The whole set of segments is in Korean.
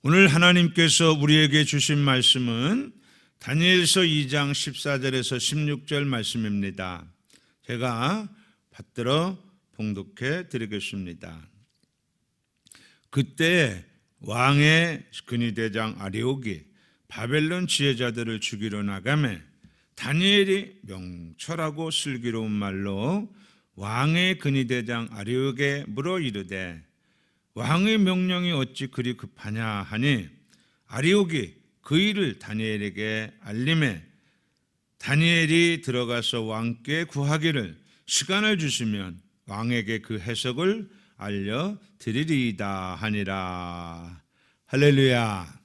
오늘 하나님께서 우리에게 주신 말씀은 다니엘서 2장 14절에서 16절 말씀입니다. 제가 받들어 봉독해 드리겠습니다. 그때 왕의 근위대장 아리옥이 바벨론 지혜자들을 죽이러 나가매 다니엘이 명철하고 슬기로운 말로 왕의 근위대장 아리옥에 물어 이르되 왕의 명령이 어찌 그리 급하냐 하니 아리옥이 그 일을 다니엘에게 알림해 다니엘이 들어가서 왕께 구하기를 시간을 주시면 왕에게 그 해석을 알려드리리이다 하니라. 할렐루야.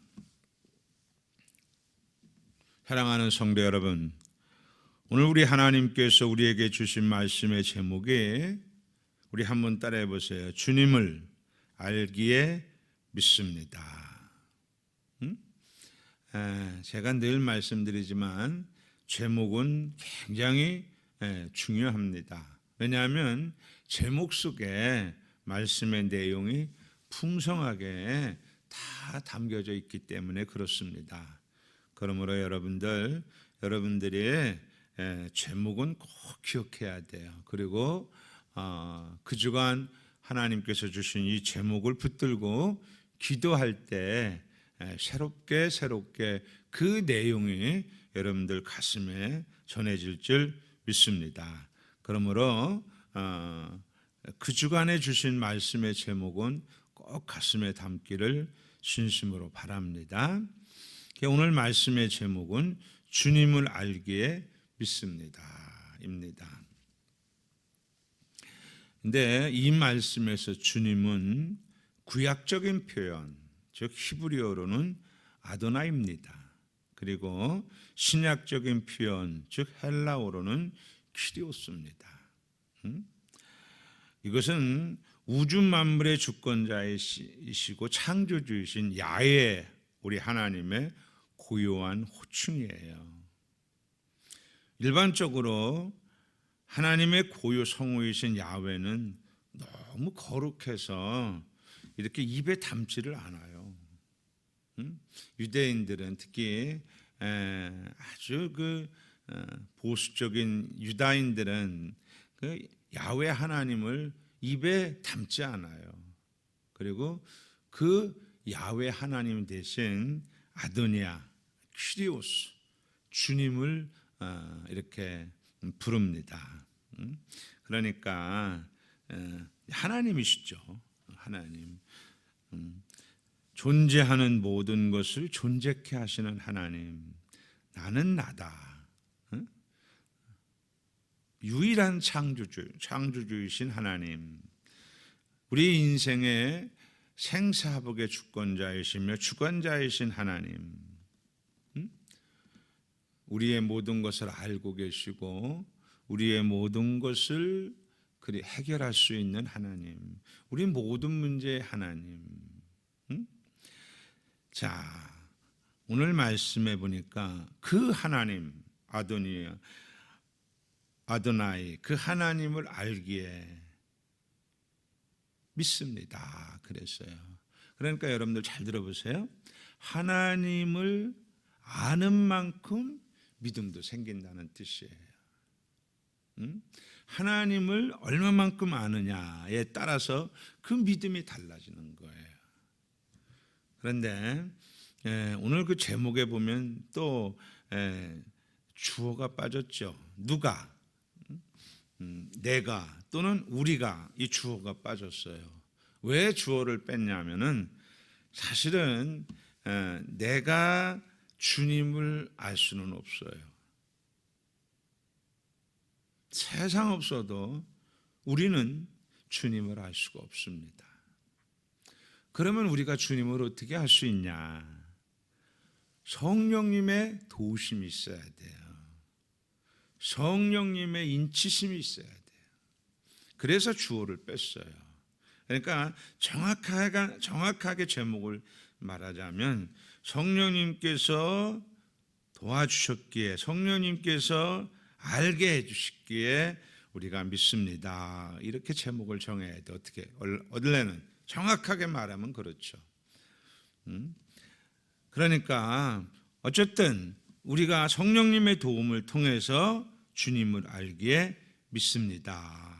사랑하는 성도 여러분, 오늘 우리 하나님께서 우리에게 주신 말씀의 제목이 우리 한번 따라해 보세요. 주님을 알기에 믿습니다. 제가 늘 말씀드리지만 제목은 굉장히 중요합니다. 왜냐하면 제목 속에 말씀의 내용이 풍성하게 다 담겨져 있기 때문에 그렇습니다. 그러므로 여러분들의 제목은 꼭 기억해야 돼요. 그리고 그 주간 하나님께서 주신 이 제목을 붙들고 기도할 때 새롭게 그 내용이 여러분들 가슴에 전해질 줄 믿습니다. 그러므로 그 주간에 주신 말씀의 제목은 꼭 가슴에 담기를 진심으로 바랍니다. 오늘 말씀의 제목은 주님을 알기에 믿습니다 입니다. 근데 이 말씀에서 주님은 구약적인 표현, 즉 히브리어로는 아도나입니다. 그리고 신약적인 표현, 즉 헬라어로는 키리오스입니다. 이것은 우주 만물의 주권자이시고 창조주이신 야훼 우리 하나님의 고유한 호칭이에요. 일반적으로 하나님의 고유 성우이신 야훼는 너무 거룩해서 이렇게 입에 담지를 않아요. 유대인들은 특히 아주 보수적인 유다인들은 그 야훼 하나님을 입에 담지 않아요. 그리고 그 야훼 하나님 대신 아도니아, 키리오스, 주님을 이렇게 부릅니다. 그러니까 하나님이시죠. 하나님. 존재하는 모든 것을 존재케 하시는 하나님. 나는 나다. 유일한 창조주이신 하나님. 우리 인생의 생사복의 주권자이시며 주관자이신 하나님. 우리의 모든 것을 알고 계시고 우리의 모든 것을 그리 해결할 수 있는 하나님. 우리 모든 문제의 하나님. 자, 오늘 말씀해 보니까 그 하나님 아도나이 그 하나님을 알기에 믿습니다. 그랬어요. 그러니까 여러분들 잘 들어보세요. 하나님을 아는 만큼 믿음도 생긴다는 뜻이에요. 하나님을 얼마만큼 아느냐에 따라서 그 믿음이 달라지는 거예요. 그런데 오늘 그 제목에 보면 또 주어가 빠졌죠. 누가, 내가 또는 우리가, 이 주어가 빠졌어요. 왜 주어를 뺐냐면은 사실은 내가 주님을 알 수는 없어요. 세상 없어도 우리는 주님을 알 수가 없습니다. 그러면 우리가 주님을 어떻게 알 수 있냐? 성령님의 도우심이 있어야 돼요. 성령님의 인치심이 있어야 돼요. 그래서 주어를 뺐어요. 그러니까 정확하게 제목을 말하자면 성령님께서 도와주셨기에, 성령님께서 알게 해주셨기에 우리가 믿습니다. 이렇게 제목을 정해야 돼. 어떻게? 원래는 정확하게 말하면 그렇죠. 그러니까 어쨌든 우리가 성령님의 도움을 통해서 주님을 알기에 믿습니다.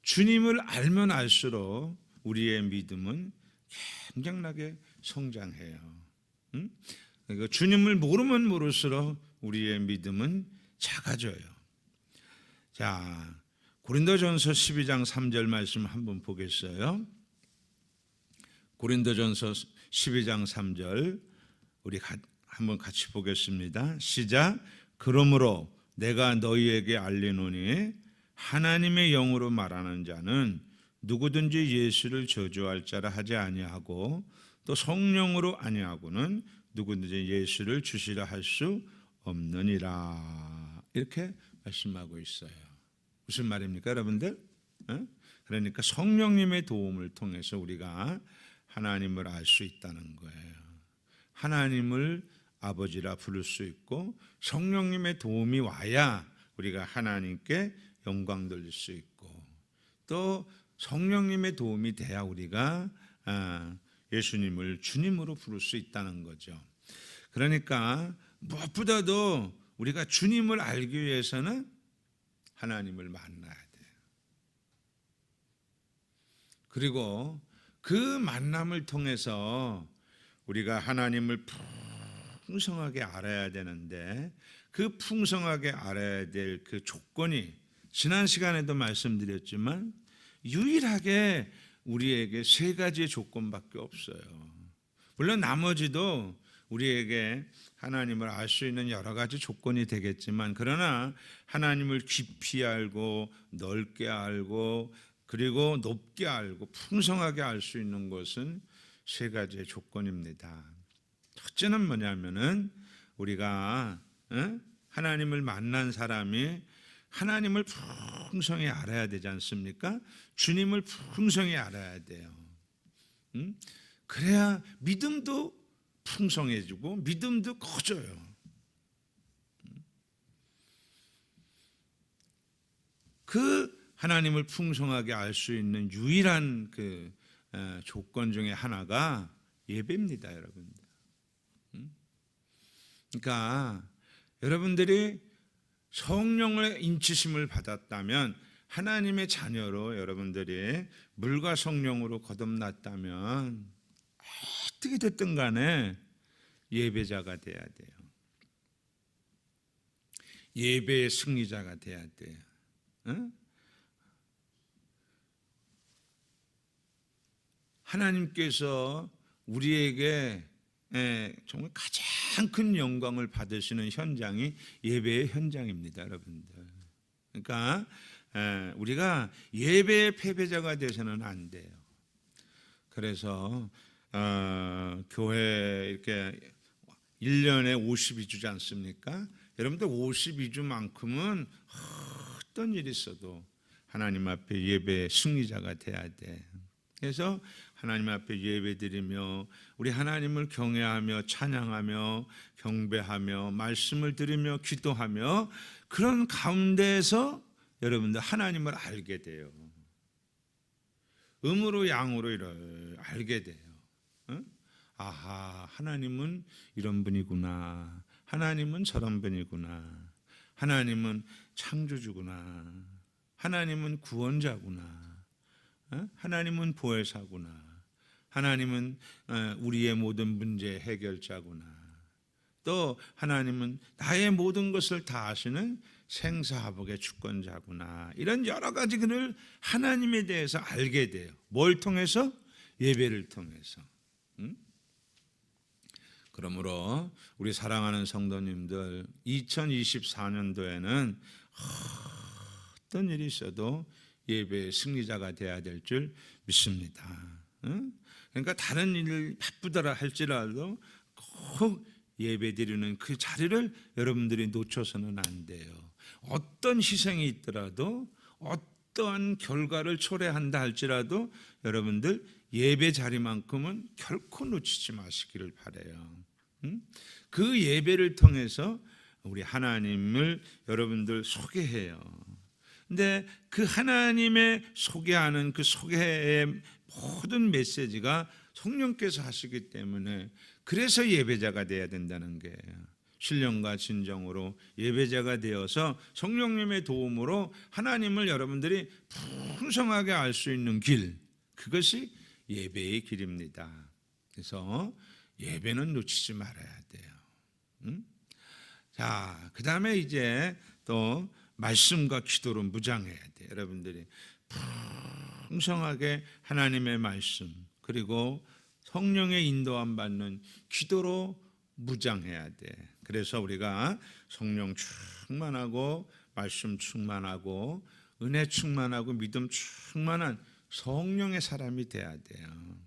주님을 알면 알수록 우리의 믿음은 굉장하게 성장해요. 그러니까 주님을 모르면 모를수록 우리의 믿음은 작아져요. 자, 고린도전서 12장 3절 말씀 한번 보겠어요. 고린도전서 12장 3절 우리 한번 같이 보겠습니다. 시작. 그러므로 내가 너희에게 알리노니 하나님의 영으로 말하는 자는 누구든지 예수를 저주할 자라 하지 아니하고 또 성령으로 아니하고는 누구든지 예수를 주시라 할 수 없느니라. 이렇게 말씀하고 있어요. 무슨 말입니까, 여러분들? 그러니까 성령님의 도움을 통해서 우리가 하나님을 알 수 있다는 거예요. 하나님을 아버지라 부를 수 있고 성령님의 도움이 와야 우리가 하나님께 영광 돌릴 수 있고 또 성령님의 도움이 돼야 우리가 예수님을 주님으로 부를 수 있다는 거죠. 그러니까 무엇보다도 우리가 주님을 알기 위해서는 하나님을 만나야 돼요. 그리고 그 만남을 통해서 우리가 하나님을 풍성하게 알아야 되는데 그 풍성하게 알아야 될 그 조건이 지난 시간에도 말씀드렸지만 유일하게 우리에게 세 가지의 조건밖에 없어요. 물론 나머지도 우리에게 하나님을 알 수 있는 여러 가지 조건이 되겠지만 그러나 하나님을 깊이 알고 넓게 알고 그리고 높게 알고 풍성하게 알 수 있는 것은 세 가지의 조건입니다. 첫째는 뭐냐면은 우리가 하나님을 만난 사람이 하나님을 풍성히 알아야 되지 않습니까? 주님을 풍성히 알아야 돼요. 그래야 믿음도 풍성해지고 믿음도 커져요. 그 하나님을 풍성하게 알 수 있는 유일한 그 조건 중에 하나가 예배입니다, 여러분들. 그러니까 여러분들이 성령의 인치심을 받았다면 하나님의 자녀로 여러분들이 물과 성령으로 거듭났다면 어떻게 됐든 간에 예배자가 돼야 돼요. 예배의 승리자가 돼야 돼요. 하나님께서 우리에게 정말 가장 큰 영광을 받으시는 현장이 예배의 현장입니다, 여러분들. 그러니까 우리가 예배의 패배자가 되서는 안 돼요. 그래서 교회 이렇게 1년에 52주지 않습니까? 여러분들 52주만큼은 어떤 일이 있어도 하나님 앞에 예배의 승리자가 돼야 돼. 그래서 하나님 앞에 예배드리며 우리 하나님을 경외하며 찬양하며 경배하며 말씀을 들으며 기도하며 그런 가운데에서 여러분들 하나님을 알게 돼요. 음으로 양으로 이를 알게 돼요. 아하, 하나님은 이런 분이구나. 하나님은 저런 분이구나. 하나님은 창조주구나. 하나님은 구원자구나. 하나님은 보혜사구나. 하나님은 우리의 모든 문제 해결자구나. 또 하나님은 나의 모든 것을 다 아시는 생사화복의 주권자구나. 이런 여러 가지를 하나님에 대해서 알게 돼요. 뭘 통해서? 예배를 통해서. 그러므로 우리 사랑하는 성도님들 2024년도에는 어떤 일이 있어도 예배의 승리자가 되어야 될 줄 믿습니다. 그러니까 다른 일을 바쁘더라 할지라도 꼭 예배 드리는 그 자리를 여러분들이 놓쳐서는 안 돼요. 어떤 희생이 있더라도 어떠한 결과를 초래한다 할지라도 여러분들 예배 자리만큼은 결코 놓치지 마시기를 바라요. 그 예배를 통해서 우리 하나님을 여러분들 소개해요. 근데 그 하나님의 소개하는 그 소개의 모든 메시지가 성령께서 하시기 때문에 그래서 예배자가 돼야 된다는 거예요. 신령과 진정으로 예배자가 되어서 성령님의 도움으로 하나님을 여러분들이 풍성하게 알 수 있는 길, 그것이 예배의 길입니다. 그래서 예배는 놓치지 말아야 돼요. 자, 그 다음에 이제 또 말씀과 기도로 무장해야 돼요. 여러분들이 풍성하게 하나님의 말씀 그리고 성령의 인도함 받는 기도로 무장해야 돼. 그래서 우리가 성령 충만하고 말씀 충만하고 은혜 충만하고 믿음 충만한 성령의 사람이 돼야 돼요.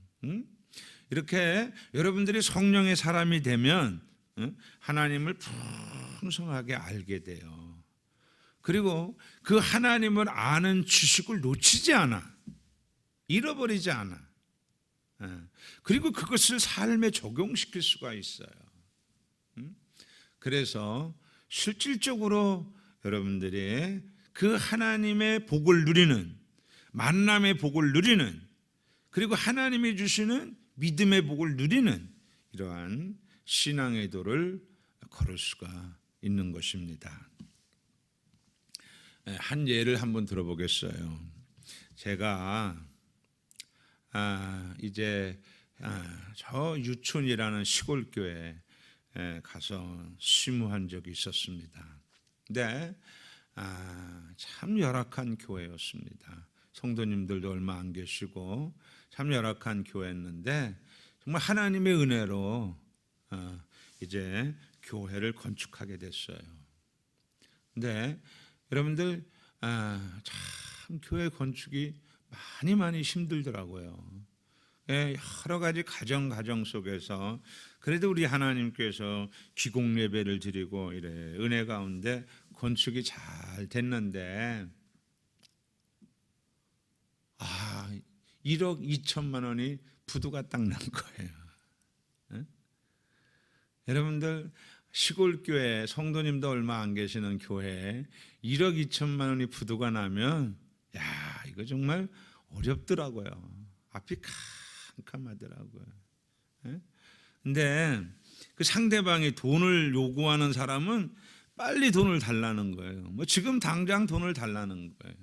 이렇게 여러분들이 성령의 사람이 되면 하나님을 풍성하게 알게 돼요. 그리고 그 하나님을 아는 지식을 놓치지 않아. 잃어버리지 않아. 그리고 그것을 삶에 적용시킬 수가 있어요. 그래서 실질적으로 여러분들이 그 하나님의 복을 누리는, 만남의 복을 누리는, 그리고 하나님이 주시는 믿음의 복을 누리는 이러한 신앙의 도를 걸을 수가 있는 것입니다. 한 예를 한번 들어보겠어요. 제가 이제 저 유촌이라는 시골 교회에 가서 심우한 적이 있었습니다. 근데 참 열악한 교회였습니다. 성도님들도 얼마 안 계시고 참 열악한 교회였는데 정말 하나님의 은혜로 이제 교회를 건축하게 됐어요. 근데 여러분들 참 교회 건축이 많이 힘들더라고요. 여러 가지 가정 속에서 그래도 우리 하나님께서 기공 예배를 드리고 이래 은혜 가운데 건축이 잘 됐는데 1억 2천만 원이 부도가 딱 난 거예요. 여러분들 시골 교회 성도님도 얼마 안 계시는 교회에 1억 2천만 원이 부도가 나면 이거 정말 어렵더라고요. 앞이 캄캄하더라고요. 근데 그 상대방이 돈을 요구하는 사람은 빨리 돈을 달라는 거예요. 뭐 지금 당장 돈을 달라는 거예요.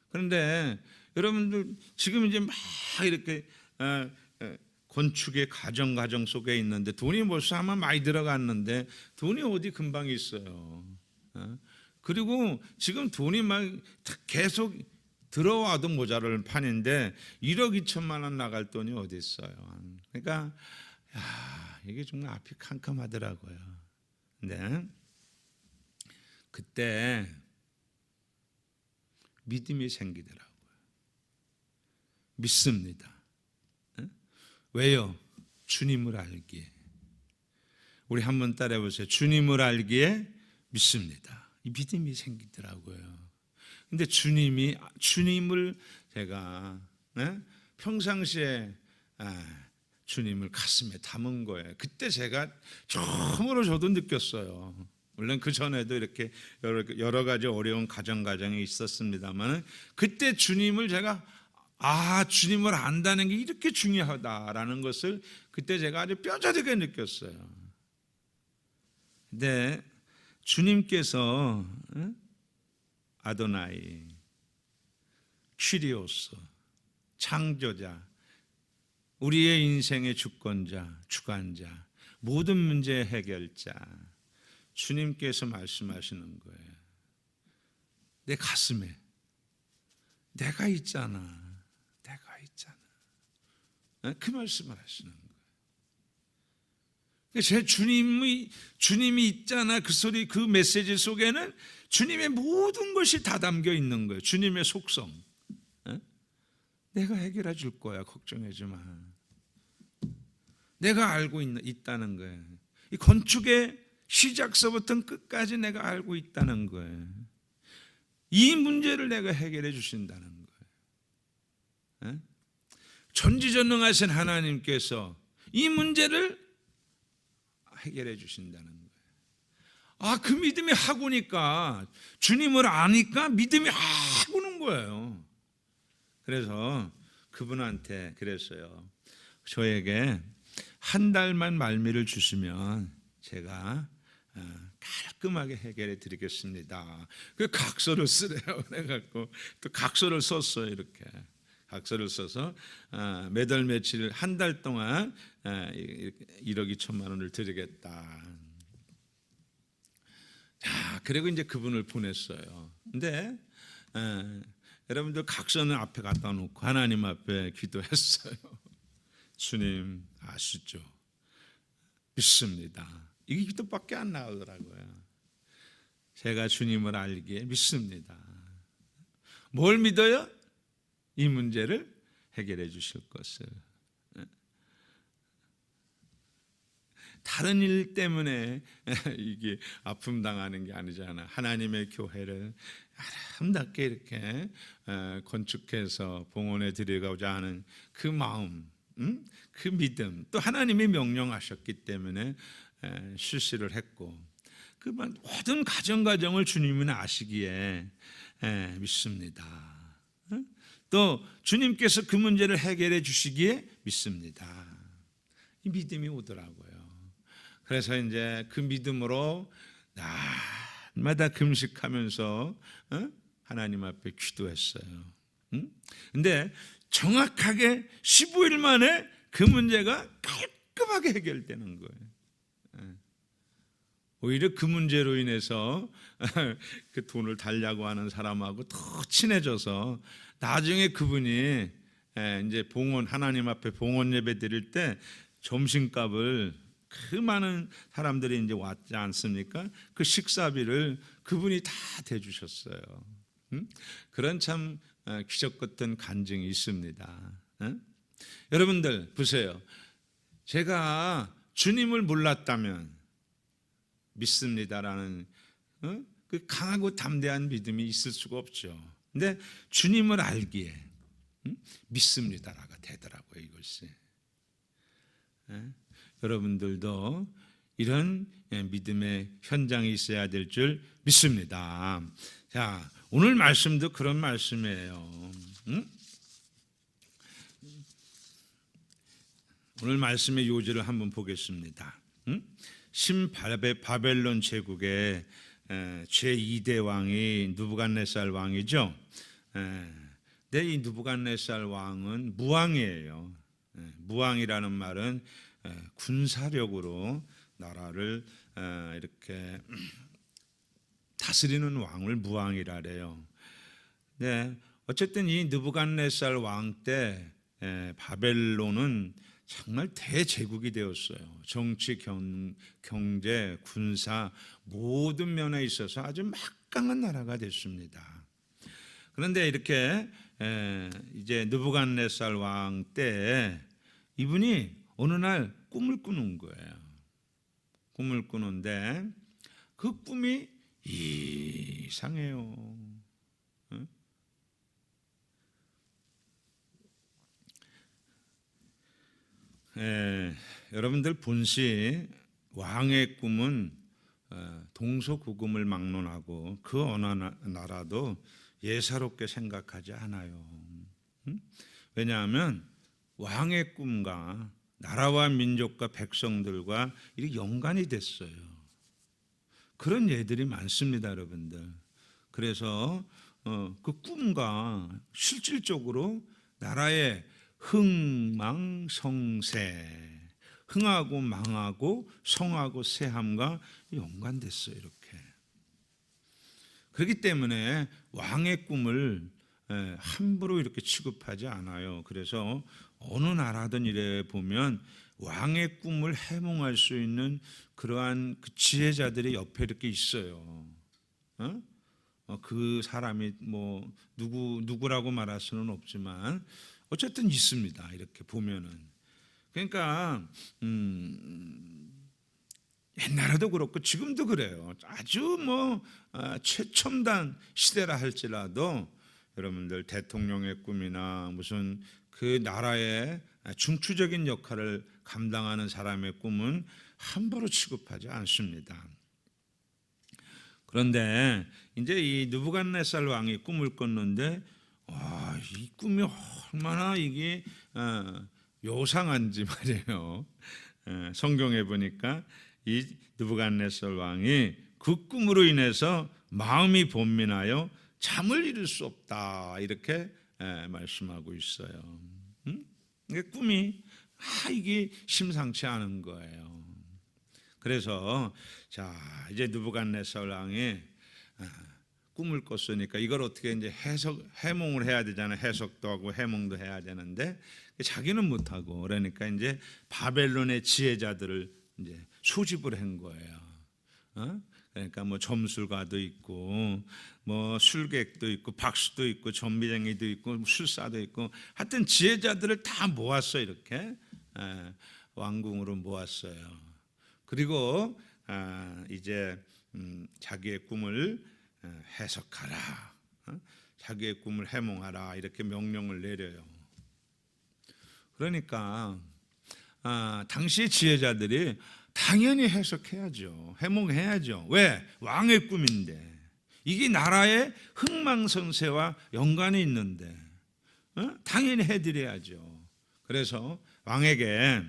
그런데 여러분들 지금 이제 막 이렇게 건축의 과정 속에 있는데 돈이 벌써 아마 많이 들어갔는데 돈이 어디 금방 있어요. 그리고 지금 돈이 막 계속 들어와도 모자랄 판인데 1억 2천만 원 나갈 돈이 어디 있어요. 그러니까 이게 정말 앞이 캄캄하더라고요. 근데 그때 믿음이 생기더라고요. 믿습니다. 왜요? 주님을 알기에. 우리 한번 따라해 보세요. 주님을 알기에 믿습니다. 이 믿음이 생기더라고요. 근데 주님을 제가 평상시에 주님을 가슴에 담은 거예요. 그때 제가 처음으로 저도 느꼈어요. 물론 그 전에도 이렇게 여러 가지 어려운 가정이 있었습니다만 그때 주님을 제가 주님을 안다는 게 이렇게 중요하다라는 것을 그때 제가 아주 뼈저리게 느꼈어요. 근데 주님께서 아도나이, 퀴리오스, 창조자, 우리의 인생의 주권자, 주관자, 모든 문제의 해결자, 주님께서 말씀하시는 거예요. 내 가슴에 내가 있잖아. 그 말씀을 하시는 거예요. 제 주님이 있잖아. 그 소리, 그 메시지 속에는 주님의 모든 것이 다 담겨 있는 거예요. 주님의 속성. 내가 해결해 줄 거야. 걱정하지 마. 내가 알고 있다는 거예요. 이 건축의 시작서부터 끝까지 내가 알고 있다는 거예요. 이 문제를 내가 해결해 주신다는 거예요. 전지전능하신 하나님께서 이 문제를 해결해 주신다는 거예요. 그 믿음이 하고니까 주님을 아니까 믿음이 하고는 거예요. 그래서 그분한테 그랬어요. 저에게 한 달만 말미를 주시면 제가 깔끔하게 해결해 드리겠습니다. 그 각서를 쓰래요. 그래갖고 또 각서를 썼어요. 이렇게 각서를 써서 매달 며칠 한 달 동안 1억 2천만 원을 드리겠다. 자, 그리고 이제 그분을 보냈어요. 근데 여러분들 각서는 앞에 갖다 놓고 하나님 앞에 기도했어요. 주님 아시죠? 믿습니다. 이게 기도밖에 안 나오더라고요. 제가 주님을 알기에 믿습니다. 뭘 믿어요? 이 문제를 해결해 주실 것을. 다른 일 때문에 이게 아픔 당하는 게 아니잖아. 하나님의 교회를 아름답게 이렇게 건축해서 봉헌해 드리고자 하는 그 마음, 그 믿음, 또 하나님이 명령하셨기 때문에 실시를 했고, 그 모든 가정을 주님은 아시기에 믿습니다. 또 주님께서 그 문제를 해결해 주시기에 믿습니다. 이 믿음이 오더라고요. 그래서 이제 그 믿음으로 날마다 금식하면서 하나님 앞에 기도했어요. 근데 정확하게 15일 만에 그 문제가 깔끔하게 해결되는 거예요. 오히려 그 문제로 인해서 그 돈을 달라고 하는 사람하고 더 친해져서 나중에 그분이 이제 봉헌, 하나님 앞에 봉헌 예배 드릴 때 점심값을 그 많은 사람들이 이제 왔지 않습니까? 그 식사비를 그분이 다 대주셨어요. 그런 참 기적 같은 간증이 있습니다. 여러분들 보세요. 제가 주님을 몰랐다면 믿습니다라는 그 강하고 담대한 믿음이 있을 수가 없죠. 근데 주님을 알기에 믿습니다라가 되더라고요, 이것이. 여러분들도 이런 믿음의 현장이 있어야 될 줄 믿습니다. 자, 오늘 말씀도 그런 말씀이에요. 오늘 말씀의 요지를 한번 보겠습니다. 신바벨론 제국의 제2대 왕이 느부갓네살 왕이죠. 근데 이 느부갓네살 왕은 무왕이에요. 무왕이라는 말은 군사력으로 나라를 이렇게 다스리는 왕을 무왕이라 그래요. 네, 어쨌든 이 느부갓네살 왕 때 바벨론은 정말 대제국이 되었어요. 정치, 경제, 군사 모든 면에 있어서 아주 막강한 나라가 됐습니다. 그런데 이렇게 이제 느부갓네살 왕 때 이분이 어느 날 꿈을 꾸는 거예요. 꿈을 꾸는데 그 꿈이 이상해요. 여러분들 본시 왕의 꿈은 동서고금을 막론하고 그 어느 나라도 예사롭게 생각하지 않아요. 왜냐하면 왕의 꿈과 나라와 민족과 백성들과 이렇게 연관이 됐어요. 그런 예들이 많습니다, 여러분들. 그래서 그 꿈과 실질적으로 나라의 흥망성쇠, 흥하고 망하고 성하고 쇠함과 연관됐어요. 이렇게. 그렇기 때문에 왕의 꿈을 함부로 이렇게 취급하지 않아요. 그래서 어느 나라든 이래 보면 왕의 꿈을 해몽할 수 있는 그러한 그 지혜자들이 옆에 이렇게 있어요. 그 사람이 뭐 누구라고 말할 수는 없지만 어쨌든 있습니다. 이렇게 보면은. 그러니까 옛날에도 그렇고 지금도 그래요. 아주 뭐 최첨단 시대라 할지라도 여러분들 대통령의 꿈이나 무슨 그 나라의 중추적인 역할을 감당하는 사람의 꿈은 함부로 취급하지 않습니다. 그런데 이제 이 느부갓네살 왕이 꿈을 꿨는데 이 꿈이 얼마나 이게 요상한지 말이에요. 성경에 보니까 이 느부갓네살 왕이 그 꿈으로 인해서 마음이 번민하여 잠을 이룰 수 없다 이렇게 말씀하고 있어요. 꿈이 이게 심상치 않은 거예요. 그래서 자 이제 느부갓네살 왕이 꿈을 꿨으니까 이걸 어떻게 이제 해몽을 해야 되잖아요. 해석도 하고 해몽도 해야 되는데 자기는 못하고 그러니까 이제 바벨론의 지혜자들을 이제 소집을 한 거예요. 그러니까 뭐 점술가도 있고 뭐 술객도 있고 박수도 있고 전비쟁이도 있고 술사도 있고 하여튼 지혜자들을 다 모았어 이렇게 왕궁으로 모았어요. 그리고 이제 자기의 꿈을 해석하라, 자기의 꿈을 해몽하라 이렇게 명령을 내려요. 그러니까 당시의 지혜자들이 당연히 해석해야죠. 해몽해야죠. 왜? 왕의 꿈인데 이게 나라의 흥망성쇠와 연관이 있는데 당연히 해드려야죠. 그래서 왕에게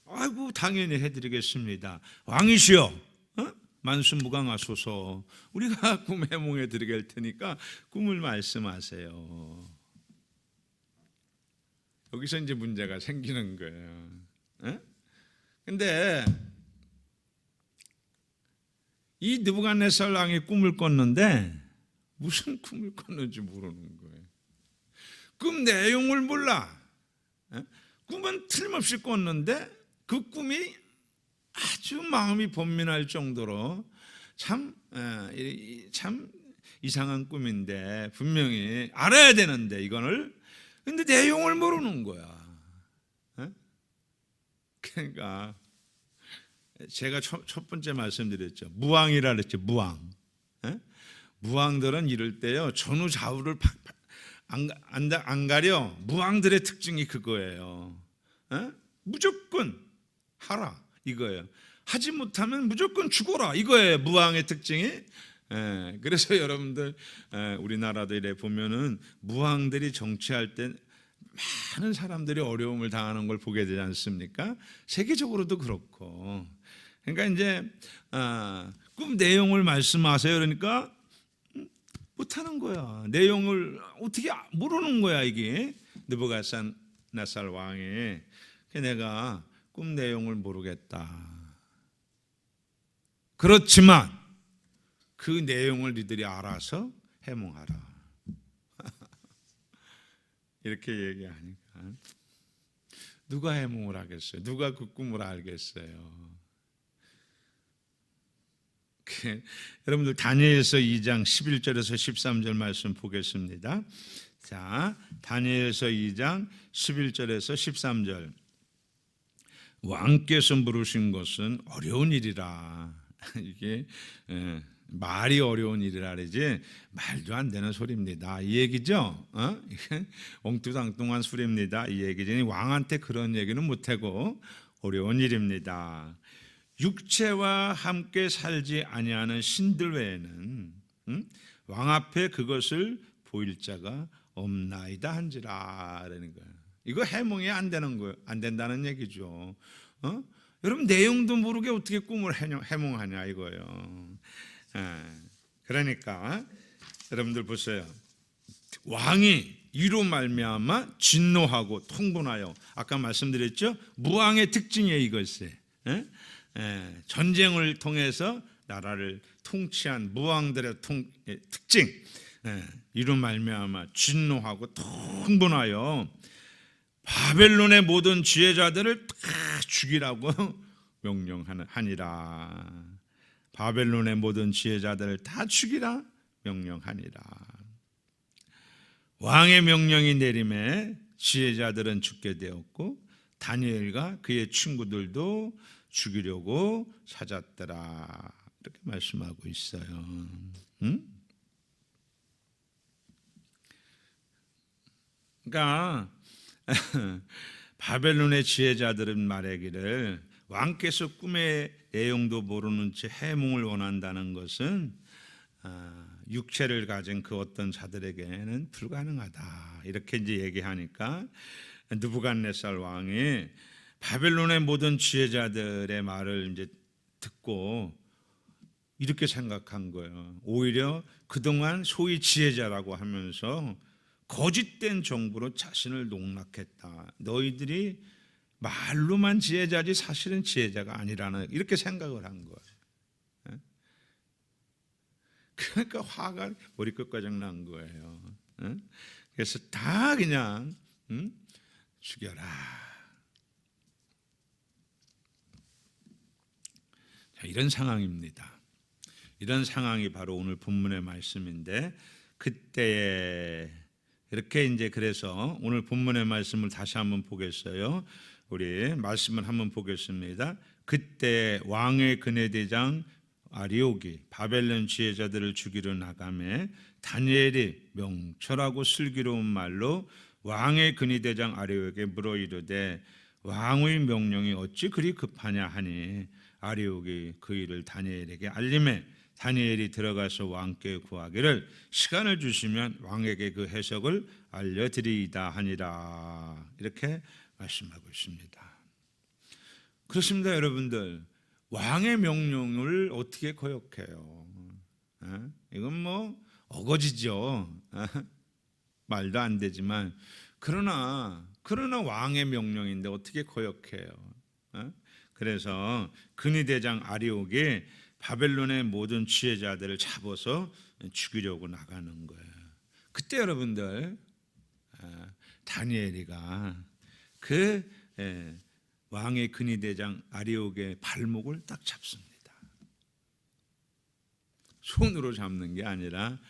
아이고 당연히 해드리겠습니다. 왕이시여 만수무강하소서. 우리가 꿈 해몽해 드리게 할 테니까 꿈을 말씀하세요. 여기서 이제 문제가 생기는 거예요. 근데 이 느부갓네살 왕이 꿈을 꿨는데 무슨 꿈을 꿨는지 모르는 거예요. 꿈 내용을 몰라. 꿈은 틀림없이 꿨는데 그 꿈이 아주 마음이 번민할 정도로 참 이상한 꿈인데 분명히 알아야 되는데 이거를 근데 내용을 모르는 거야. 그러니까 제가 첫 번째 말씀드렸죠. 무왕이라 그랬죠. 무왕. 무왕들은 이럴 때요 전후 좌우를 안 가려. 무왕들의 특징이 그거예요. 무조건 하라 이거예요. 하지 못하면 무조건 죽어라 이거예요. 무왕의 특징이. 그래서 여러분들 우리나라도 이래 보면은 무왕들이 정치할 때 많은 사람들이 어려움을 당하는 걸 보게 되지 않습니까? 세계적으로도 그렇고. 그러니까 이제 꿈 내용을 말씀하세요. 그러니까 못하는 거야. 내용을 어떻게 모르는 거야 이게. 느부갓네살 왕이 내가 꿈 내용을 모르겠다. 그렇지만 그 내용을 니들이 알아서 해몽하라. 이렇게 얘기하니까 누가 해몽을 하겠어요? 누가 그 꿈을 알겠어요? 여러분들 다니엘서 2장 11절에서 13절 말씀 보겠습니다. 자, 다니엘서 2장 11절에서 13절. 왕께서 물으신 것은 어려운 일이라. 이게 말이 어려운 일이라 그러지 말도 안 되는 소리입니다 이 얘기죠. 엉뚱당뚱한 소리입니다 이 얘기지. 왕한테 그런 얘기는 못하고 어려운 일입니다. 육체와 함께 살지 아니하는 신들 외에는 왕 앞에 그것을 보일 자가 없나이다 한지라. 라는 거예요. 이거 해몽이 안 되는 거예요. 안 된다는 얘기죠. 여러분 내용도 모르게 어떻게 꿈을 해몽하냐 이거예요. 그러니까 여러분들 보세요. 왕이 이로 말미암아 진노하고 통분하여 아까 말씀드렸죠. 무왕의 특징이에요 이것이. 전쟁을 통해서 나라를 통치한 무왕들의 특징. 이로 말미암아 진노하고 통분하여 바벨론의 모든 지혜자들을 다 죽이라고 명령하니라. 바벨론의 모든 지혜자들을 다 죽이라 명령하니라. 왕의 명령이 내림에 지혜자들은 죽게 되었고 다니엘과 그의 친구들도 죽이려고 찾았더라. 이렇게 말씀하고 있어요. 그러니까 바벨론의 지혜자들은 말하기를 왕께서 꿈의 내용도 모르는 채 해몽을 원한다는 것은 육체를 가진 그 어떤 자들에게는 불가능하다. 이렇게 이제 얘기하니까 느부갓네살 왕이 바벨론의 모든 지혜자들의 말을 이제 듣고 이렇게 생각한 거예요. 오히려 그동안 소위 지혜자라고 하면서 거짓된 정보로 자신을 농락했다. 너희들이 말로만 지혜자지 사실은 지혜자가 아니라는 이렇게 생각을 한 거예요. 그러니까 화가 머리끝까지 난 거예요. 그래서 다 그냥 죽여라. 자, 이런 상황입니다. 이런 상황이 바로 오늘 본문의 말씀인데 그때에 이렇게 이제 그래서 오늘 본문의 말씀을 다시 한번 보겠어요. 우리 말씀을 한번 보겠습니다. 그때 왕의 근해대장 아리옥이 바벨론 지혜자들을 죽이러 나가매 다니엘이 명철하고 슬기로운 말로 왕의 근위대장 아리옥에게 물어 이르되 왕의 명령이 어찌 그리 급하냐 하니 아리옥이 그 일을 다니엘에게 알림해 다니엘이 들어가서 왕께 구하기를 시간을 주시면 왕에게 그 해석을 알려드리이다 하니라. 이렇게 말씀하고 있습니다. 그렇습니다, 여러분들. 왕의 명령을 어떻게 거역해요? 이건 뭐 어거지죠. 말도 안 되지만 그러나 왕의 명령인데 어떻게 거역해요? 그래서 근위대장 아리옥이 바벨론의 모든 지혜자들을 잡아서 죽이려고 나가는 거예요. 그때 여러분들 다니엘이가 그 왕의 근위대장 아리옥의 발목을 딱 잡습니다. 손으로 잡는 게 아니라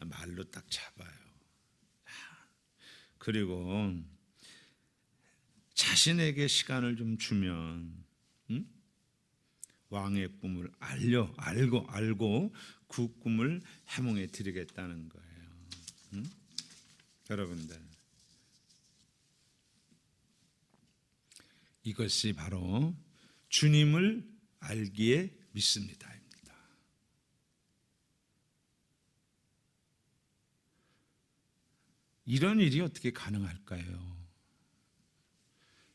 말로 딱 잡아요. 그리고 자신에게 시간을 좀 주면 왕의 꿈을 알고 그 꿈을 해몽해 드리겠다는 거예요. 여러분들, 이것이 바로 주님을 알기에 믿습니다입니다. 이런 일이 어떻게 가능할까요?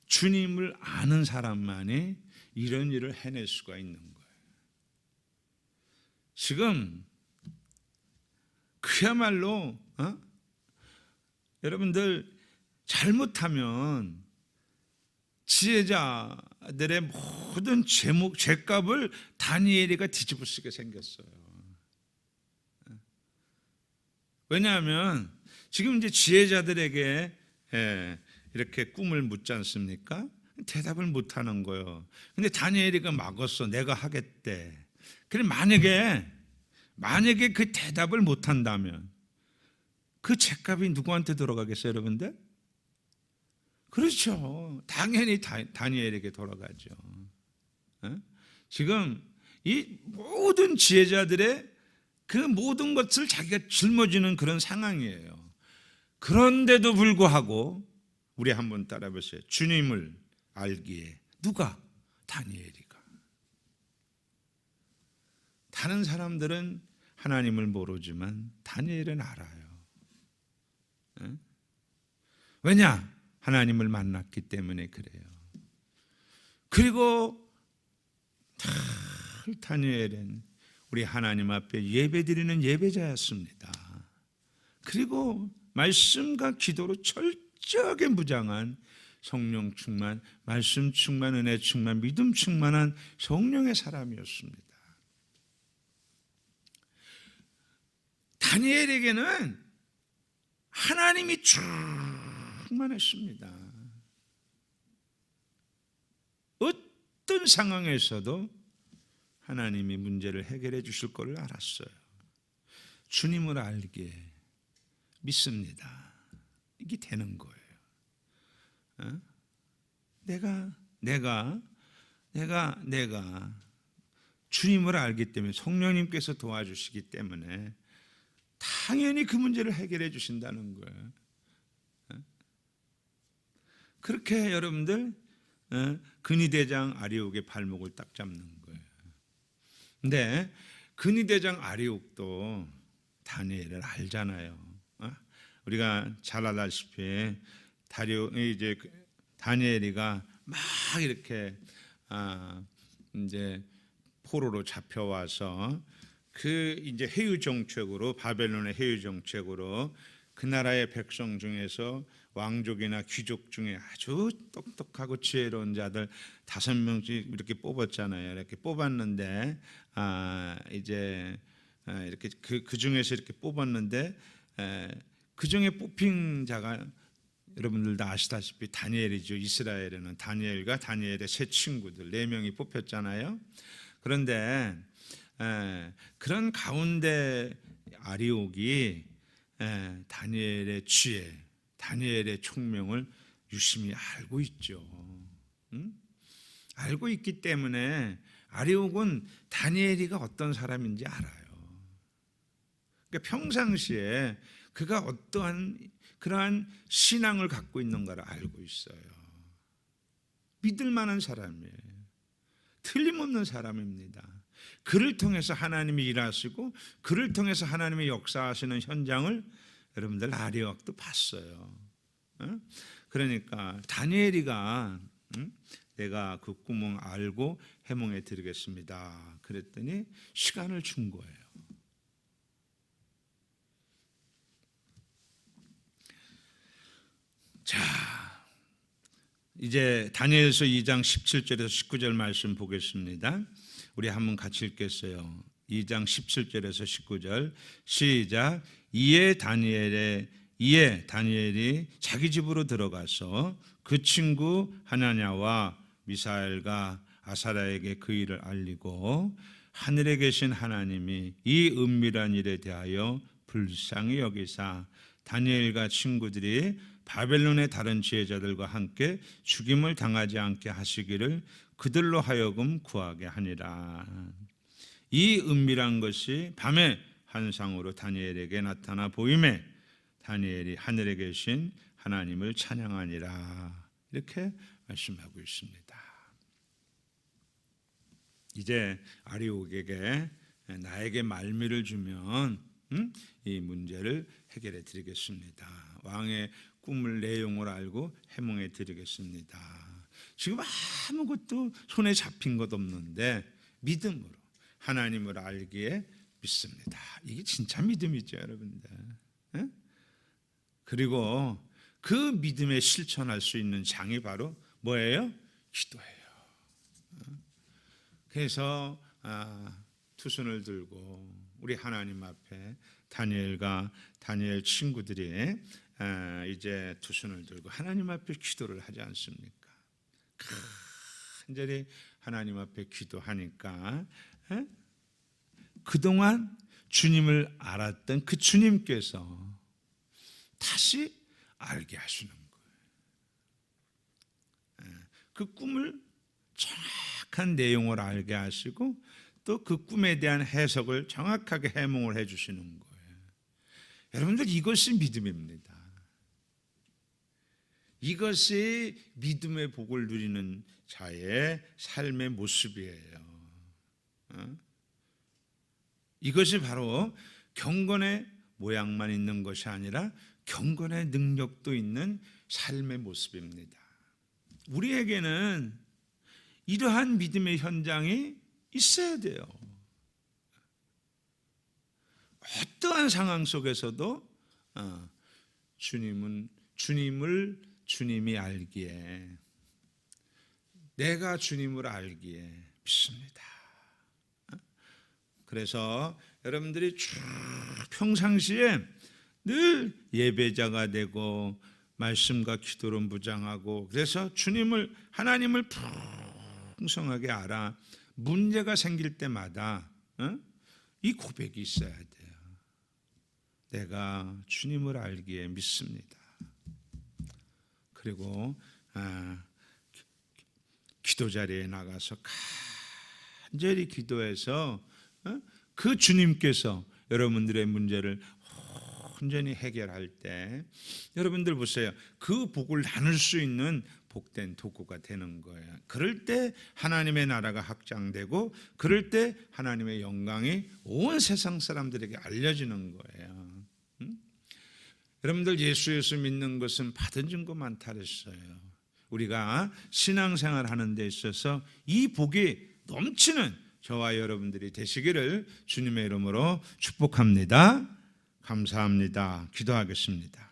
주님을 아는 사람만이 이런 일을 해낼 수가 있는 거예요. 지금 그야말로 여러분들 잘못하면 지혜자들의 모든 죄값을 다니엘이가 뒤집어 쓰게 생겼어요. 왜냐하면 지금 이제 지혜자들에게 이렇게 꿈을 묻지 않습니까? 대답을 못 하는 거예요. 근데 다니엘이가 막았어. 내가 하겠대. 그래 만약에 그 대답을 못 한다면 그 죄값이 누구한테 돌아가겠어요, 여러분들? 그렇죠. 당연히 다니엘에게 돌아가죠. 지금 이 모든 지혜자들의 그 모든 것을 자기가 짊어지는 그런 상황이에요. 그런데도 불구하고 우리 한번 따라 보세요. 주님을 알기에 누가? 다니엘이가. 다른 사람들은 하나님을 모르지만 다니엘은 알아요. 왜냐? 하나님을 만났기 때문에 그래요. 그리고 다니엘은 우리 하나님 앞에 예배드리는 예배자였습니다. 그리고 말씀과 기도로 철저하게 무장한 성령 충만, 말씀 충만, 은혜 충만, 믿음 충만한 성령의 사람이었습니다. 다니엘에게는 하나님이 충만했습니다. 어떤 상황에서도 하나님이 문제를 해결해 주실 것을 알았어요. 주님을 알기에 믿습니다. 이게 되는 거예요. 내가 주님을 알기 때문에 성령님께서 도와주시기 때문에 당연히 그 문제를 해결해 주신다는 거예요. 그렇게 여러분들 근위대장 아리옥의 발목을 딱 잡는 거예요. 근데 근위대장 아리옥도 다니엘을 알잖아요. 우리가 잘 알다시피 다니엘이가 막 이렇게 이제 포로로 잡혀와서 그 이제 해유 정책으로, 바벨론의 해유 정책으로 그 나라의 백성 중에서 왕족이나 귀족 중에 아주 똑똑하고 지혜로운 자들 5명씩 이렇게 뽑았잖아요. 이렇게 뽑았는데 이렇게 그 중에서 이렇게 뽑았는데 그 중에 뽑힌 자가 여러분들 다 아시다시피 다니엘이죠. 이스라엘에는 다니엘과 다니엘의 세 친구들 4명이 뽑혔잖아요. 그런데 그런 가운데 아리옥이 다니엘의 지혜, 다니엘의 총명을 유심히 알고 있죠. 알고 있기 때문에 아리옥은 다니엘이가 어떤 사람인지 알아요. 그러니까 평상시에 그가 어떠한 그러한 신앙을 갖고 있는가를 알고 있어요. 믿을 만한 사람이에요. 틀림없는 사람입니다. 그를 통해서 하나님이 일하시고 그를 통해서 하나님이 역사하시는 현장을 여러분들 아리옥도 봤어요. 그러니까 다니엘이가 내가 그 꿈을 알고 해몽해 드리겠습니다. 그랬더니 시간을 준 거예요. 자, 이제 다니엘서 2장 17절에서 19절 말씀 보겠습니다. 우리 한번 같이 읽겠어요. 2장 17절에서 19절 시작. 이에 다니엘이 자기 집으로 들어가서 그 친구 하나냐와 미사엘과 아사랴에게 그 일을 알리고 하늘에 계신 하나님이 이 은밀한 일에 대하여 불쌍히 여기사 다니엘과 친구들이 바벨론의 다른 지혜자들과 함께 죽임을 당하지 않게 하시기를 그들로 하여금 구하게 하니라. 이 은밀한 것이 밤에 환상으로 다니엘에게 나타나 보임에 다니엘이 하늘에 계신 하나님을 찬양하니라. 이렇게 말씀하고 있습니다. 이제 아리옥에게 나에게 말미를 주면 이 문제를 해결해 드리겠습니다. 왕의 꿈을 내용을 알고 해몽해 드리겠습니다. 지금 아무것도 손에 잡힌 것 없는데 믿음으로 하나님을 알기에 믿습니다. 이게 진짜 믿음이죠, 여러분들. 그리고 그 믿음에 실천할 수 있는 장이 바로 뭐예요? 기도예요. 그래서 두 손을 들고 우리 하나님 앞에 다니엘과 다니엘 친구들이 이제 두 손을 들고 하나님 앞에 기도를 하지 않습니까? 간절히 하나님 앞에 기도하니까 그동안 주님을 알았던 그 주님께서 다시 알게 하시는 거예요. 그 꿈을 정확한 내용을 알게 하시고 또 그 꿈에 대한 해석을 정확하게 해몽을 해주시는 거예요. 여러분들 이것이 믿음입니다. 이것이 믿음의 복을 누리는 자의 삶의 모습이에요. 이것이 바로 경건의 모양만 있는 것이 아니라 경건의 능력도 있는 삶의 모습입니다. 우리에게는 이러한 믿음의 현장이 있어야 돼요. 어떠한 상황 속에서도 주님이 알기에, 내가 주님을 알기에 믿습니다. 그래서 여러분들이 쭉 평상시에 늘 예배자가 되고 말씀과 기도로 무장하고, 그래서 하나님을 풍성하게 알아 문제가 생길 때마다 이 고백이 있어야 돼요. 내가 주님을 알기에 믿습니다. 그리고 기도 자리에 나가서 간절히 기도해서 그 주님께서 여러분들의 문제를 온전히 해결할 때 여러분들 보세요. 그 복을 나눌 수 있는 복된 도구가 되는 거예요. 그럴 때 하나님의 나라가 확장되고 그럴 때 하나님의 영광이 온 세상 사람들에게 알려지는 거예요. 여러분들 예수 믿는 것은 받은 증거 많다 그랬어요. 우리가 신앙생활 하는 데 있어서 이 복이 넘치는 저와 여러분들이 되시기를 주님의 이름으로 축복합니다. 감사합니다. 기도하겠습니다.